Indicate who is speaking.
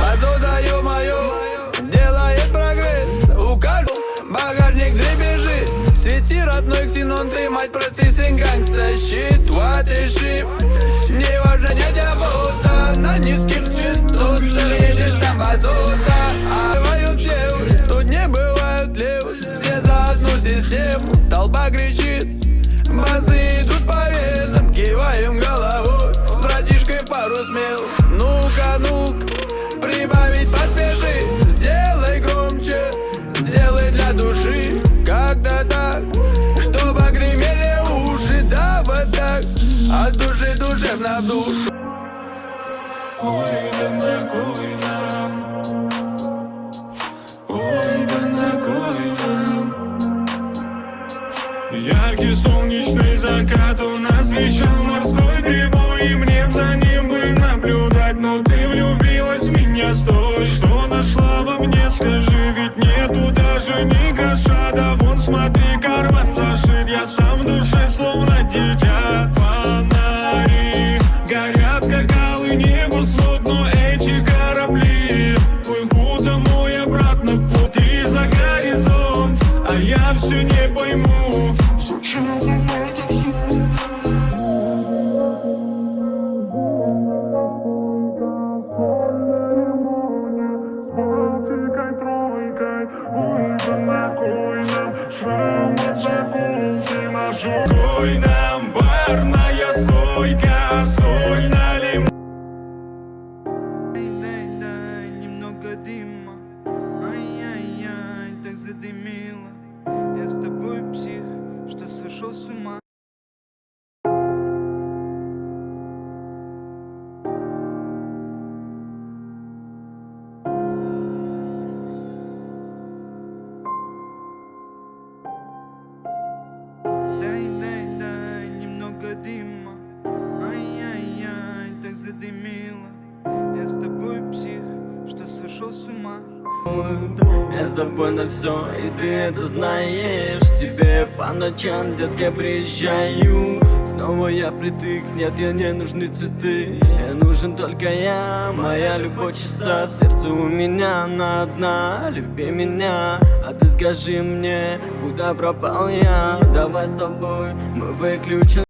Speaker 1: Базуда, ё-моё, делает прогресс. У каждого багажник дребезжит. Свети, родной ксенон, ты, мать, прости, сын гангста. Щит, what is shit. Не важно, дядя Бота. На низких частотах едет там базута. Бывают все, тут не бывают лев. Все за одну систему, толпа кричит. Басы идут по венам, киваем головой. С братишкой пару смел. Ну-ка, ну-ка, прибавить поспеши. Сделай громче, сделай для души. Как-то так, чтобы гремели уши. Да, вот так, от души душевно в душу.
Speaker 2: Ой, да на кой нам? Ой, да на кой нам? Яркий солнечный закат у нас вещал морской прибой. И мне за ним бы наблюдать, но ты влюбилась в меня. Стой, что нашла во мне, скажи, ведь нету даже ни гроша. Да вон смотри, карман зашит, я сам в душе словно дитя. Фонари горят, как алый небосвод, но эти корабли плывут домой обратно в пути за горизонт. А я все не пойму, зачем нам это все? Какой нам барная стойка, соль на лимон.
Speaker 3: Дай, немного дыма. Ай-яй-яй, так задымило. Я с тобой псих, что сошел с ума. Дай, немного дыма. Ай-яй-яй, так задымило. Я с тобой псих, что сошел с ума.
Speaker 4: Я с тобой на все, и ты это знаешь. Тебе по ночам, детка, приезжаю. Снова я впритык, нет, я не нужны цветы. Мне нужен только я, моя любовь чиста. В сердце у меня она одна, люби меня. А ты скажи мне, куда пропал я? Давай с тобой мы выключим